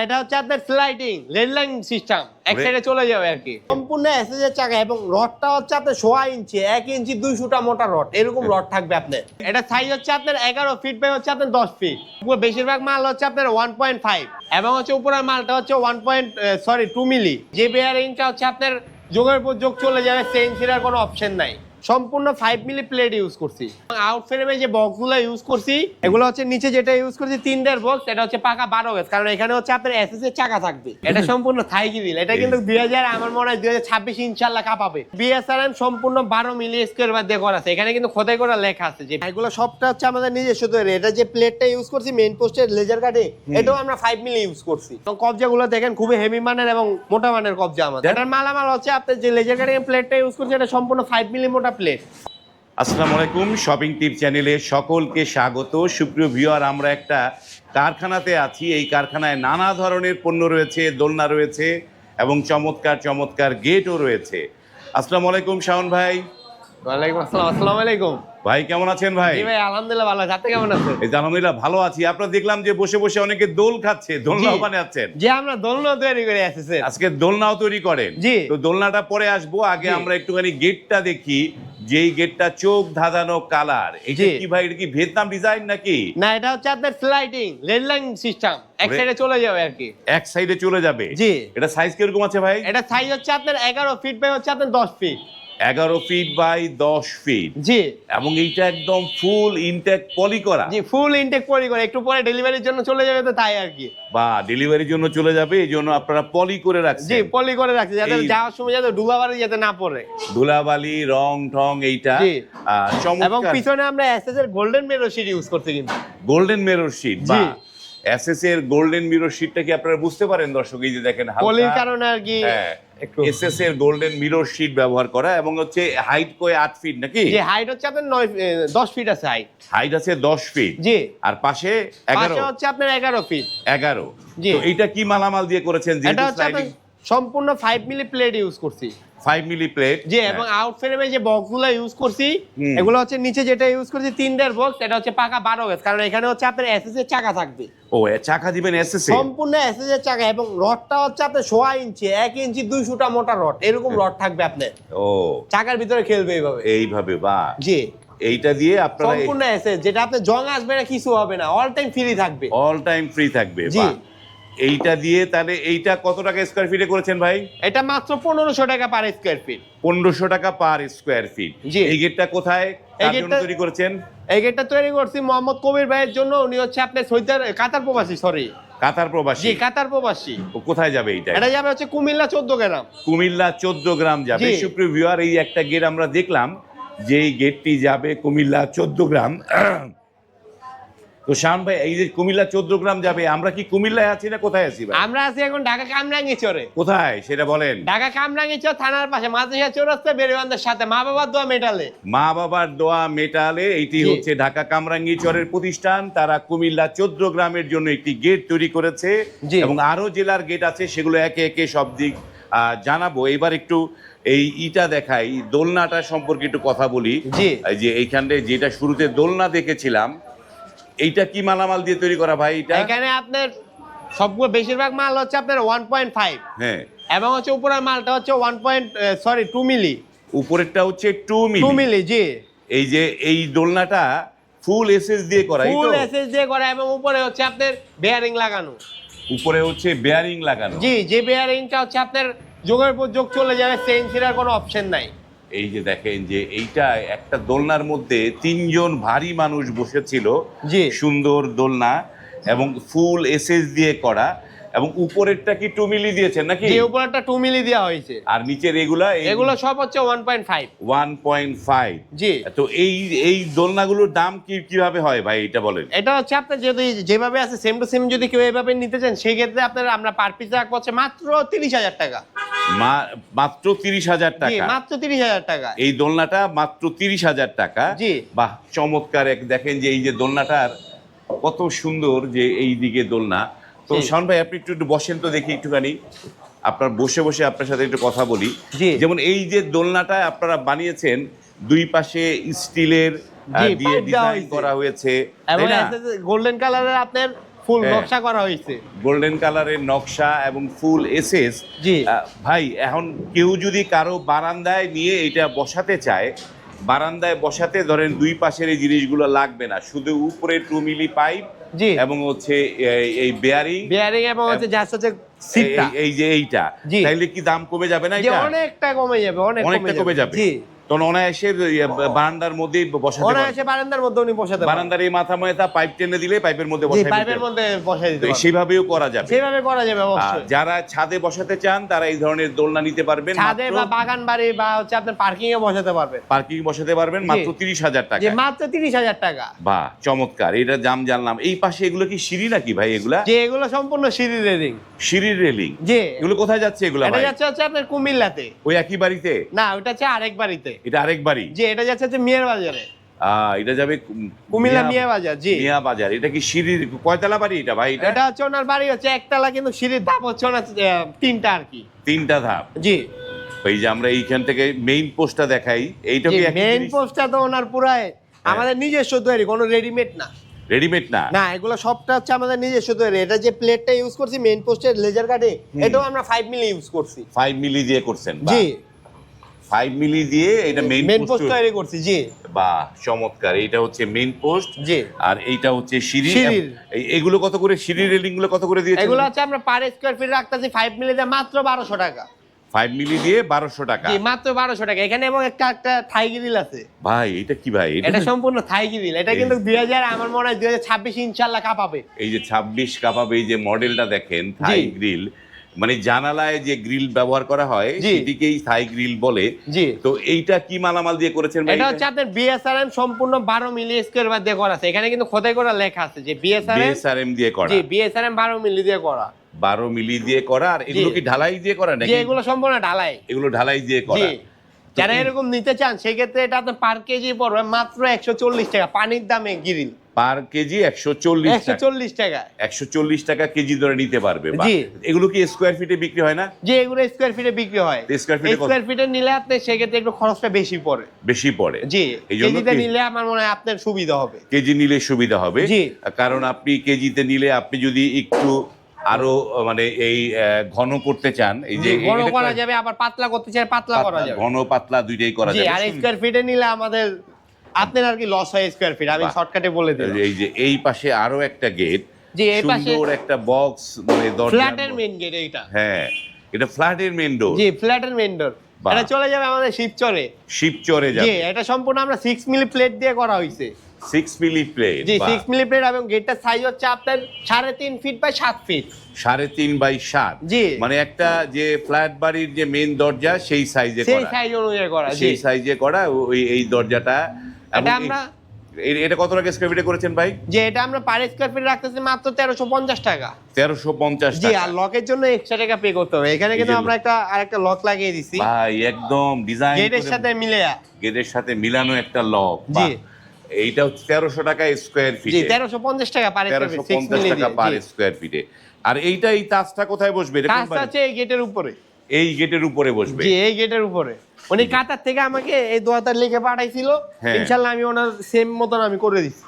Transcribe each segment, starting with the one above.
এটা হচ্ছে আপনার স্লাইডিং রেল লাইন সিস্টেম, এক সাইডে চলে যাবে আর কি। সম্পূর্ণ এসএস এর চাকা এবং রডটা হচ্ছে আপনার 1.5 ইঞ্চি, 1 ইঞ্চি 200টা মোটা রড, এরকম রড থাকবে আপনার। এটা সাইজ হচ্ছে আপনার 11 ফিট বাই হচ্ছে আপনার 10 ফিট। পুরো বেশিরভাগ মাল হচ্ছে আপনার 1.5 এবং হচ্ছে উপরের মালটা হচ্ছে 2 মিলি। যে বেয়ারিংটা হচ্ছে আপনার যোগের উপর যোগ চলে যাবে, চেইন ছিঁড়ার কোনো অপশন নাই। সম্পূর্ণ 5 মিলি প্লেট ইউজ করছি। আউট ফ্রেমে যে বক্সগুলো ইউজ করছি, এগুলো হচ্ছে নিচে যেটা ইউজ করছি 3 বক্স, এটা হচ্ছে পাকা 12 গজ, কারণ এখানে হচ্ছে আপনার এসএস এর চাকা থাকবে। এটা সম্পূর্ণ থাই গ্রিল। এটা কিন্তু 2000 আমার মনে হয় 2026 ইনশাআল্লাহ কাপাবে। বিএসআরএম সম্পূর্ণ 12 মিলি স্কয়ার বার দিয়ে করা আছে। এখানে কিন্তু খোদাই করা লেখা আছে যে এগুলো সবটা হচ্ছে আমাদের নিজস্ব তৈরি। এটা যে প্লেটটা ইউজ করছি মেইন পোস্টের লেজার কাটে, এটাও আমরা 5 মিলি ইউজ করছি। তো কবজাগুলো দেখেন খুবই হেভি মানের এবং মোটা মানের কবজা আমাদের। এটার মালামাল হচ্ছে আপনার যে লেজার কাটিং প্লেটটা ইউজ করছি, এটা সম্পূর্ণ 5 মিলি মোটা প্লেট। আসসালামু আলাইকুম, শপিং টিপ চ্যানেলে সকলকে স্বাগত। সুপ্রিয় ভিউয়ার, আমরা একটা কারখানাতে আছি। এই কারখানায় নানা ধরনের পণ্য রয়েছে, দোলনা রয়েছে এবং চমৎকার চমৎকার গেটও রয়েছে। আসসালামু আলাইকুম শাওন ভাই। ওয়ালাইকুম আসসালাম। আসসালামু আলাইকুম ভাই, কেমন আছেন ভাই? জি ভাই, আলহামদুলিল্লাহ ভালো আছি। আপনি কেমন আছেন? এই যে আলহামদুলিল্লাহ ভালো আছি। আপনারা দেখলাম যে বসে বসে অনেকে দোল খাচ্ছে, দোলনাও বানাচ্ছেন। যে আমরা দোলনা তৈরি করে আছি স্যার। আজকে দোলনাও তৈরি করেন? জি। তো দোলনাটা পরে আসবো, আগে আমরা একটুখানি গেটটা দেখি। যেই গেটটা চোখ ধাঁধানো কালার, এটা কি ভাই? এটা কি ভিয়েতনাম ডিজাইন নাকি? না, এটা হচ্ছে আপনার স্লাইডিং রেল লাইন সিস্টেম, এক সাইডে চলে যাবে আর কি। এক সাইডে চলে যাবে? জি। এটা সাইজ কিরকম আছে ভাই? এটা সাইজ হচ্ছে আপনার 11 ফিট বাই হচ্ছে আপনার 10 ফিট। 11 feet by 10 feet. জি। এবং এইটা একদম ফুল ইনটেক পলি করা? জি, ফুল ইনটেক পলি করে। একটু পরে ডেলিভারির জন্য চলে যাবে, তো তাই আর কি। বা ডেলিভারির জন্য চলে যাবে, এই জন্য আপনারা পলি করে রাখছেন? জি, পলি করে রাখছি যাতে যাওয়ার সময় যাতে ধুলাবালি যাতে না পড়ে। ধুলাবালি, রং ঠং এইটা চমৎকার। এবং পিছনে আমরা এসএস এর গোল্ডেন মিরর শীট ইউজ করতে কিন্তু। Golden mirror sheet? জি। এসএস এর গোল্ডেন মিরর শীটটা কি আপনারা বুঝতে পারেন দর্শক? এই যে দেখেন পলির কারণে আর কি। এসএস এর গোল্ডেন মিরর শীট ব্যবহার করা। এবং হচ্ছে হাইট কয় 8 ফিট নাকি? জি, হাইট হচ্ছে আপনার 10 ফিট আছে হাইট। হাইট আছে 10 ফিট। জি। আর পাশে 11? পাশে হচ্ছে আপনার 11 ফিট। 11। জি। তো এইটা কি মালামাল দিয়ে করেছেন? এটা হচ্ছে আপনার সম্পূর্ণ 5 মিলি প্লেট ইউজ করছি। 5 মিলি প্লেট? জি। এবং আউট ফ্রেমে যে বক্সগুলো ইউজ করছি, এগুলো হচ্ছে নিচে যেটা ইউজ করছি 3 বক্স, এটা হচ্ছে পাকা 12 গজ, কারণ এখানে হচ্ছে আপনার এসএস এর চাকা থাকবে। ও, চাকা দিবেন এসএস এ? সম্পূর্ণ এসএস এর চাকা এবং রডটা হচ্ছে আপনার 1.5 ইঞ্চি, 1 ইঞ্চি 200টা মোটা রড, এরকম রড থাকবে আপনার। ও, চাকার ভিতরে খেলবে এইভাবে। এইভাবে? বাহ। জি। এইটা দিয়ে আপনারা সম্পূর্ণ এসএস, যেটা আপনার জং আসবে না, কিছু হবে না, অল টাইম ফ্রি থাকবে। অল টাইম ফ্রি থাকবে? জি। বাহ। এইটা দিয়ে তাহলে এইটা কত টাকা স্কয়ার ফিটে করেছেন ভাই? এটা মাত্র 1500 টাকা পার স্কয়ার ফিট। 1500 টাকা পার স্কয়ার ফিট? জি। এই গেটটা কোথায় তৈরি করেছেন? এই গেটটা তৈরি করছি মোহাম্মদ কবির ভাইয়ের জন্য। উনি হচ্ছে আপনার কাতার প্রবাসী। কাতার প্রবাসী? জি, কাতার প্রবাসী। কোথায় যাবে এইটা? এটা যাবে হচ্ছে কুমিল্লা 14 গ্রাম। কুমিল্লা 14 গ্রাম যাবে। সুপ্রিয় ভিউয়ার, এই একটা গেট আমরা দেখলাম, যে এই গেটটি যাবে কুমিল্লা 14 গ্রাম। তো শাওন ভাই, এই যে কুমিল্লা 14 গ্রাম যাবে, আমরা কি কুমিল্লায় আছি না কোথায় আছি ভাই? আমরা আছি এখন ঢাকা কামরাঙ্গীরচরে। কোথায় সেটা বলেন? ঢাকা কামরাঙ্গীরচর থানার পাশে মাদ্রাসা চৌরাস্তা, বেরিবান্ধের সাথে মা বাবার দোয়া মেটালে। মা বাবার দোয়া মেটালে, এইটি হচ্ছে ঢাকা কামরাঙ্গীরচরের প্রতিষ্ঠান। তারা কুমিল্লা 14 গ্রামের জন্য একটি গেট তৈরি করেছে এবং আরো জেলার গেট আছে, সেগুলো একে একে সব দিক জানাবো। এবার একটু এই ইটা দেখাই, দোলনাটা সম্পর্কে একটু কথা বলি। যে এইখানে যেটা শুরুতে দোলনা দেখেছিলাম, এইটা কি মালামাল দিয়ে তৈরি করা ভাই? এটা এখানে আপনার সবগুলো বেশিরভাগ মাল হচ্ছে আপনার 1.5। হ্যাঁ। এবং হচ্ছে উপরের মালটা হচ্ছে 2 মিলি। উপরেরটা হচ্ছে 2 মিলি। জি। এই যে এই দোলনাটা ফুল এসএস দিয়ে করা? ফুল এসএস দিয়ে করা এবং উপরে হচ্ছে আপনার বেয়ারিং লাগানো। উপরে হচ্ছে বেয়ারিং লাগানো? জি। যে বেয়ারিংটা হচ্ছে আপনার যোগের উপর যোগ চলে যাবে, চেইন ছিঁড়ার কোনো অপশন নাই। এই যে দেখেন যে এইটা একটা দোলনার মধ্যে 3 জন ভারী মানুষ বসেছিল। জি। সুন্দর দোলনা এবং ফুল এসএস দিয়ে করা। এবং উপরেরটা কি 2 মিলি দিয়েছেন নাকি? জি, উপরেরটা 2 মিলি দেওয়া হয়েছে। আর নিচের এগুলো সব হচ্ছে 1.5। 1.5? জি। তো এই দোলনাগুলোর দাম কিভাবে হয় ভাই, এটা বলেন? এটা হচ্ছে আপনার যদি যেভাবে আছে সেম টু সেম যদি কেউ এইভাবে নিতে চান, সেই ক্ষেত্রে আমরা পার পিস রাখবো হচ্ছে মাত্র 30,000 টাকা। মাত্র 30,000 টাকা? জি, মাত্র 30,000 টাকা। এই দোলনাটা মাত্র 30,000 টাকা? জি। বাহ, চমৎকার। দেখেন যে এই যে দোলনাটার কত সুন্দর, যে এই দিকে দোলনা। তো শাওন ভাই, আপনি একটু বসেন তো দেখি একটুখানি, আপনার বসে বসে আপনার সাথে একটু কথা বলি। যেমন এই যে দোলনাটা আপনারা বানিয়েছেন, দুই পাশে স্টিলের দিয়ে ডিজাইন করা হয়েছে, এবং গোল্ডেন কালারের আপনার ফুল নকশা করা হয়েছে, গোল্ডেন কালারের নকশা এবং ফুল এসএস। জি ভাই এখন কেউ যদি কারো বারান্দায় নিয়ে এটা বসাতে চায়, বারান্দায় বসাতে ধরেন দুই পাশের এই জিনিসগুলো লাগবে না, শুধু উপরে 2 মিলি পাইপ জি এবং হচ্ছে এই বেয়ারিং এবং হচ্ছে যার সাথে সিটটা, এই যে এইটা, জি। তাইলে কি দাম কমে যাবে না? যে এটা অনেকটা কমে যাবে, অনেকটা কমে যাবে। জি তখন অনায়াসে বারান্দার মধ্যেই বসাতে পারবে। অনায়াসে বারান্দার মধ্যে উনি বসাতে পারবেন। বারান্দার এই মাথা পাইপ টেনে দিলে পাইপের মধ্যে জি বসাই পাইপের মধ্যে বসাই দিতে পারবেন, সেভাবেও করা যাবে। সেভাবে করা যাবে আর অবশ্যই। যারা ছাদে বসাতে চান তারা এই ধরনের দোলনা নিতে পারবেন, ছাদে বা বাগান বাড়ি বা হচ্ছে আপনার পার্কিং এ বসাতে পারবেন, পার্কিং বসাতে পারবেন মাত্র 30,000 টাকা। যে মাত্র 30,000 টাকা। বাহ চমৎকার, এটা দাম জানলাম। এই পাশে এগুলো কি সিঁড়ি নাকি ভাই? এগুলা যে এগুলো সম্পূর্ণ সিঁড়ি রেলিং। সিঁড়ির রেলিং? জি এগুলো কোথায় যাচ্ছে এগুলা এটা ভাই? যাচ্ছে হচ্ছে আপনার কুমিল্লাতে। ওই একই বাড়িতে? না ওটা হচ্ছে আরেক বাড়িতে। এটা আরেক বাড়ি? জি এটা যাচ্ছে হচ্ছে মিয়ার বাজারে। এটা যাবে কুমিল্লা মিয়া বাজার। জি মিয়া বাজার। এটা কি সিঁড়ির কয়তলা বাড়ি এটা ভাই? এটা হচ্ছে ওনার বাড়ি হচ্ছে একতলা, কিন্তু সিঁড়ির ধাপ হচ্ছে ওনার 3টা আর কি। 3টা ধাপ? জি এই যে আমরা এইখান থেকে মেইন পোস্টটা দেখাই, এইটা কি একই মেইন জিনিস? পোস্টটা তো ওনার পুরাই আমাদের নিজস্ব তৈরি, কোনো রেডিমেড না। রেডিমেড না? না এগুলো সবটা হচ্ছে আমাদের নিজস্ব তৈরি। এটা যে প্লেটটা ইউজ করছি মেইন পোস্টের লেজার কাটে, এটাও আমরা 5 মিলি ইউজ করছি। 5 মিলি দিয়ে করছেন? জি 5 মিলি দিয়ে এটা মেইন মেইন পোস্ট পোস্ট তৈরি করছি। জি বাহ চমৎকার। এইটা হচ্ছে মেইন পোস্ট, জি আর এইটা হচ্ছে সিঁড়ি। সিঁড়ির। এগুলো কত করে, সিঁড়ির রেলিং গুলো কত করে দিয়েছেন? এগুলো হচ্ছে আমরা পার স্কয়ার ফিট রাখতেছি 5 মিলি দিয়ে মাত্র 1200 টাকা। 5 মিলি দিয়ে 1200 টাকা? জি মাত্র 1200 টাকা। এখানে এবং একটা থাই গ্রিল আছে। ভাই এটা কি ভাই? এটা সম্পূর্ণ থাই গ্রিল। এটা কিন্তু 2000 আমার মনে হয় 2026 ইনশাআল্লাহ কাপাবে। এই যে 26 কাপাবে, এই যে মডেলটা দেখেন থাই গ্রিল, মানে জানালায় যে গ্রিল ব্যবহার করা হয় সেটিকেই থাই গ্রিল বলে। জি তো এইটা কি মালামাল দিয়ে করেছেন ভাই? এটা হচ্ছে আপনার বিএসআরএম সম্পূর্ণ 12 মিলি স্কয়ার বার দিয়ে করা আছে। এখানে কিন্তু খোদাই করা লেখা আছে যে বিএসআরএম দিয়ে করা। জি বিএসআরএম 12 মিলি দিয়ে করা। 12 মিলি দিয়ে করা। আর এগুলো কি ঢালাই দিয়ে করা নাকি? জি এগুলো সম্পূর্ণ ঢালাই। এগুলো ঢালাই দিয়ে করা। জি যারা এরকম নিতে চান সেক্ষেত্রে এটা আপনার পার কেজি পড়বে মাত্র 140 টাকা, পানির দামে গ্রিল। পার কেজি 140 টাকা? 140 টাকা। 140 টাকা কেজি ধরে নিতে পারবে। জি এগুলো কি স্কয়ার ফিটে বিক্রি হয় না? জি এগুলো স্কয়ার ফিটে বিক্রি হয়। স্কয়ার ফিটে নিলে আপনি সেক্ষেত্রে একটু খরচটা বেশি পড়ে। বেশি পড়ে? জি এই জন্য কেজিতে নিলে আমার মনে হয় আপনার সুবিধা হবে। কেজি নিলে সুবিধা হবে। জি কারণ আপনি কেজিতে নিলে আপনি যদি একটু আরো মানে এই ঘন করতে চান, এই যে ঘন করা যাবে, আবার পাতলা করতে চাই পাতলা করা যাবে, ঘন পাতলা দুইটাই করা জি। যাবে। আর স্কয়ার ফিটে নিলে আমাদের আপনার আর কি লস হয় স্কয়ার ফিট। আমি শর্টকাটে বলে দিই। এই যে এই পাশে আরো একটা গেট, জি এই পাশে সুন্দর একটা বক্স, মানে দরজা। ফ্ল্যাটের মেইন গেট এইটা। হ্যাঁ এটা ফ্ল্যাটের মেইন ডোর? জি ফ্ল্যাটের মেইন ডোর। এটা চলে যাবে আমাদের শিবচরে। শিবচরে যাবে? জি এটা সম্পূর্ণ আমরা 6 মিলি প্লেট দিয়ে করা হইছে। 6 মিলি প্লেট? জি 6 মিলি প্লেট, এবং গেটটার সাইজ হচ্ছে আপনার 3.5 ফিট বাই 7 ফিট। 3.5 বাই 7? জি মানে একটা যে ফ্ল্যাট বাড়ির যে মেইন দরজা সেই সাইজে করা? সেই সাইজ অনুযায়ী করা। জি সেই সাইজে করা। ওই এই দরজাটা এটা আমরা এটা কত টাকা স্কয়ার ফিটে করেছেন ভাই? যে এটা আমরা পার স্কয়ার ফিট রাখতেছি মাত্র 1350 টাকা। 1350 জি টাকা? আর লকের জন্য এক্সট্রা টাকা পে করতে হবে। এখানে কিন্তু আমরা আরেকটা লক লাগিয়ে দিছি ভাই, একদম ডিজাইন গেটের সাথে মিলে। গেটের সাথে মিলানো একটা লক। জি এইটা হচ্ছে 1300 টাকা স্কয়ার জি ফিটে? 1350 টাকা পার স্কয়ার ফিট, 6 মিলি টাকা পার স্কয়ার ফিটে। আর এইটা এই তাজটা কোথায় বসবে? কাজটা আছে এই গেটের উপরে। এই গেটের উপরে বসবে? জি এই গেটের উপরে। উনি কাতার থেকে আমাকে এই দোয়াটা লিখে পাঠাইছিল, ইনশাআল্লাহ আমি ওনার সেম মতন আমি করে দিছি।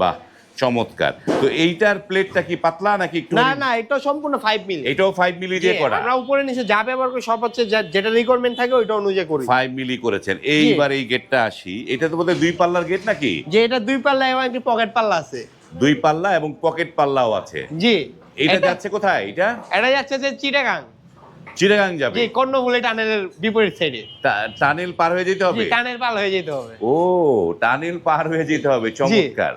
বাহ চমৎকার। তো এইটার প্লেটটা কি পাতলা নাকি একটু? না না এটা সম্পূর্ণ 5 মিলি। এটাও 5 মিলি দিয়ে করা? আমরা উপরে নিচে যা ব্যবহার করি সব হচ্ছে যেটা রিকোয়ারমেন্ট থাকে ওইটা অনুযায়ী করি। 5 মিলি করেছেন। এইবার এই গেটটা আসি, এটা তো বোধহয় 2 পাল্লার গেট নাকি? যে এটা 2 পাল্লা এবং একটি পকেট পাল্লা আছে। 2 পাল্লা এবং পকেট পাল্লাও আছে? জি। এটা যাচ্ছে কোথায়? এটা যাচ্ছে যে চিটাগাং। চিটাগাং যাবে? জি কর্ণফুলী টানেলের বিপরীত সাইডে। টানেল পার হয়ে যেতে হবে? জি টানেল পার হয়ে যেতে হবে। ও টানেল পার হয়ে যেতে হবে, চমৎকার।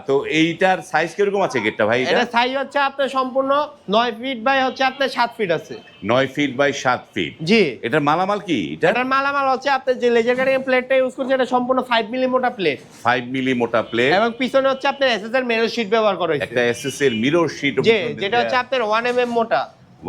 তো এইটার সাইজ কিরকম আছে গেটটা ভাই? এটা সাইজ হচ্ছে আপনার সম্পূর্ণ 9 ফিট বাই হচ্ছে আপনার 7 ফিট আছে। 9 ফিট বাই 7 ফিট? জি। এটার মালামাল কি? এটার মালামাল হচ্ছে আপনার যে লেজার কাটিং প্লেটটা ইউজ করছে এটা সম্পূর্ণ 5 মিলি মোটা প্লেট। 5 মিলি মোটা প্লেট এবং পিছনে হচ্ছে আপনার এসএস এর মিরর শীট ব্যবহার করা হয়েছে। একটা এসএস এর মিরর শীট? জি যেটা হচ্ছে আপনার 1 mm মোটা।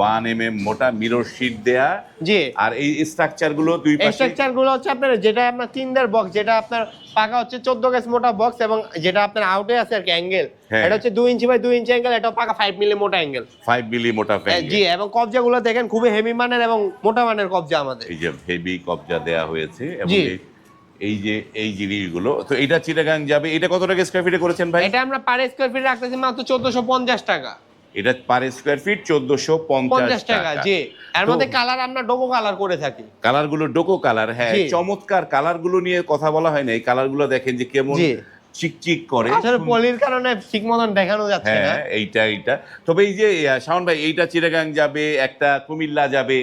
1 mm মোটা মিরর শীট দেয়া। জি। আর এই স্ট্রাকচার গুলো দুই পাশে? স্ট্রাকচার গুলো হচ্ছে আপনার যেটা আপনার 3 দের বক্স, যেটা আপনার পাকা হচ্ছে 14 গজ মোটা বক্স, এবং যেটা আপনার আউটে আছে আর কি অ্যাঙ্গেল, এটা হচ্ছে 2 ইঞ্চি বাই 2 ইঞ্চি অ্যাঙ্গেল, এটা পাকা 5 মিলি মোটা অ্যাঙ্গেল। 5 মিলি মোটা অ্যাঙ্গেল? জি। এবং কবজাগুলো দেখেন খুবই হেভি মানের এবং মোটা মানের কবজা আমাদের। এই যে হেভি কবজা দেয়া হয়েছে এবং এই জিনিসগুলো তো এটা চিটাগাং যাবে। এটা কত টাকা স্কয়ার ফিটে করেছেন ভাই? এটা আমরা পার স্কয়ার ফিট রাখতেছি মাত্র 1450 টাকা। এটা পার স্কয়ার ফিট 1450 টাকা। জি, এর মধ্যে কালার আমরা ডোকো কালার করে থাকি। কালারগুলো ডোকো কালার, হ্যাঁ চমৎকার কালারগুলো নিয়ে কথা বলা হয় না। এই কালারগুলো দেখেন যে কেমন চিকচিক করে, আসলে পলির কারণে ঠিক মতন দেখানো যাচ্ছে না। হ্যাঁ এইটা। তবে এই যে শাওন ভাই, এইটা চিটাগাং যাবে, একটা কুমিল্লা যাবে,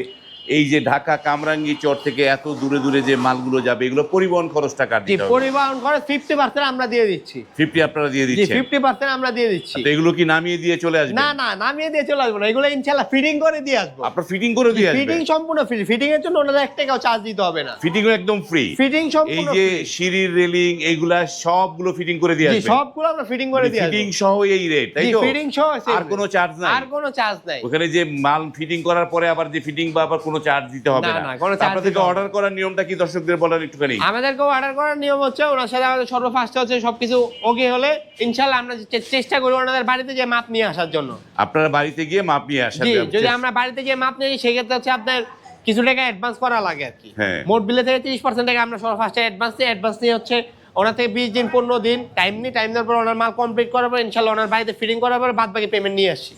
এই যে ঢাকা কামরাঙ্গী চর থেকে এত দূরে দূরে যে মালগুলো যাবে, এগুলো পরিবহন খরচটা কাট দিতে হবে। পরিবহন খরচ 50% আমরা দিয়ে দিচ্ছি। 50 আপনারা দিয়ে দিচ্ছেন? 50% আমরা দিয়ে দিচ্ছি। তো এগুলো কি নামিয়ে দিয়ে চলে আসবে? না, নামিয়ে দিয়ে চলে আসবো না, এগুলো ইনশাআল্লাহ ফিটিং করে দিয়ে আসবো। আপনারা ফিটিং করে দিয়ে আসবেন? ফিটিং সম্পূর্ণ ফ্রি। ফিটিং এর জন্য ওনাদের 1 টাকাও চার্জ দিতে হবে না। ফিটিং একদম ফ্রি? ফিটিং সম্পূর্ণ এই যে সিঁড়ির রেলিং এগুলা সবগুলো ফিটিং করে দিয়ে আসবেন? সবগুলো আমরা ফিটিং করে দিয়ে আসবো। ফিটিং সহ এই রেট, তাই তো? ফিটিং সহ, আর কোনো চার্জ নাই? আর কোনো চার্জ নাই। ওখানে যে মাল ফিটিং করার পরে আবার যে ফিটিং বা আবার কোনো চার্জ দিতে হবে না? আপনাদেরকে অর্ডার করার নিয়মটা কি দর্শকদের বলেন একটুখানি। আমাদেরকে অর্ডার করার নিয়ম হচ্ছে, ওনার সাথে আমাদের সর্বফার্স্ট হচ্ছে সবকিছু ওকে হলে ইনশাআল্লাহ আমরা চেষ্টা করি ওনাদের বাড়িতে গিয়ে মাপ নিয়ে আসার জন্য। আপনারা বাড়িতে গিয়ে মাপ নিয়ে আসেন? যদি আমরা বাড়িতে গিয়ে মাপ নিয়ে সেক্ষেত্রে হচ্ছে আপনার কিছু টাকা অ্যাডভান্স করা লাগে আর কি। মোট বিলে থেকে 30% টাকা আমরা সর্বফার্স্টে অ্যাডভান্স নিয়ে হচ্ছে ওনার থেকে 20 দিন 15 দিন টাইম নিই। টাইম দেওয়ার পর ওনার মাল কমপ্লিট করার পর ইনশাআল্লাহ ওনার বাড়িতে ফিটিং করার পর বাদ বাকি পেমেন্ট নিয়ে আসি।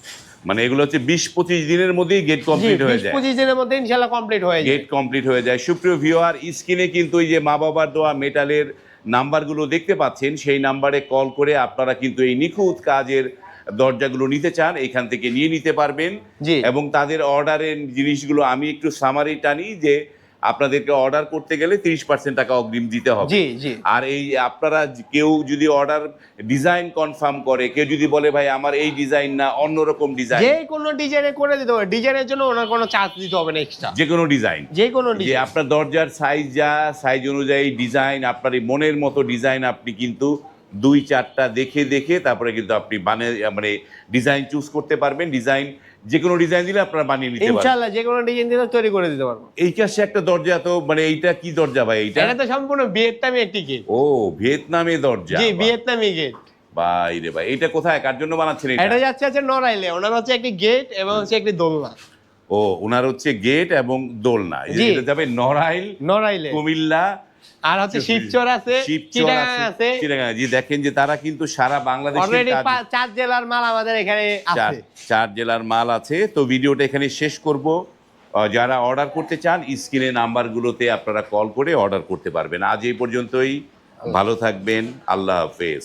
মানে এগুলো হচ্ছে 20-25 দিনের মধ্যেই গেট কমপ্লিট হয়ে যায়? 20-25 দিনের মধ্যে ইনশাআল্লাহ কমপ্লিট হয়ে যায়, গেট কমপ্লিট হয়ে যায়। সুপ্রিয় ভিউয়ার, স্ক্রিনে কিন্তু এই যে মা বাবার দোয়া মেটালের নাম্বারগুলো দেখতে পাচ্ছেন, সেই নাম্বারে কল করে আপনারা কিন্তু এই নিখুঁত কাজের দরজাগুলো নিতে চান, এখান থেকে নিয়ে নিতে পারবেন। এবং তাদের অর্ডারের জিনিসগুলো আমি একটু সামারি টানি যে আপনাদেরকে অর্ডার করতে গেলে 30% টাকা অগ্রিম দিতে হবে। আর এই আপনারা কেউ যদি অর্ডার ডিজাইন কনফার্ম করে, কেউ যদি বলে ভাই আমার এই ডিজাইন না অন্যরকম ডিজাইন, যে কোনো ডিজাইনে করে দিতে হবে। ডিজাইনের জন্য ওনার কোনো চার্জ দিতে হবে না এক্সট্রা। যে কোনো ডিজাইন, যে আপনার দরজার সাইজ অনুযায়ী ডিজাইন, আপনার মনের মতো ডিজাইন আপনি কিন্তু 2-4টা দেখে তারপরে কিন্তু আপনি মানে ডিজাইন চুজ করতে পারবেন। ডিজাইন যে কোনো ডিজাইন দিলে আপনারা বানিয়ে নিতে পারবেন ইনশাআল্লাহ। যে কোনো ডিজাইন দিলে তৈরি করে দিতে পারবো। এই কাছে একটা দরজা, তো মানে এইটা কি দরজা ভাই? এটা তো সম্পূর্ণ ভিয়েতনামি একটি গেট। ও, ভিয়েতনামে দরজা? জি, ভিয়েতনামি গেট। ভাই রে ভাই, এটা কোথায়, কার জন্য বানাচ্ছেন এটা? এটা যাচ্ছে নড়াইলে। ওনার হচ্ছে একটি গেট এবং হচ্ছে একটি দোলনা। ও, ওনার হচ্ছে গেট এবং দোলনা। এটা যাবে নড়াইলে, কুমিল্লা, আর হচ্ছে শিবচর আছে, চিটাগাং আছে। জি, দেখেন যে তারা কিন্তু সারা বাংলাদেশে অলরেডি 4 জেলার মাল আমাদের এখানে আছে। 4 জেলার মাল আছে। তো ভিডিওটা এখানে শেষ করব। যারা অর্ডার করতে চান স্ক্রিনে নাম্বারগুলোতে আপনারা কল করে অর্ডার করতে পারবেন। আজ এই পর্যন্তই, ভালো থাকবেন, আল্লাহ হাফেজ।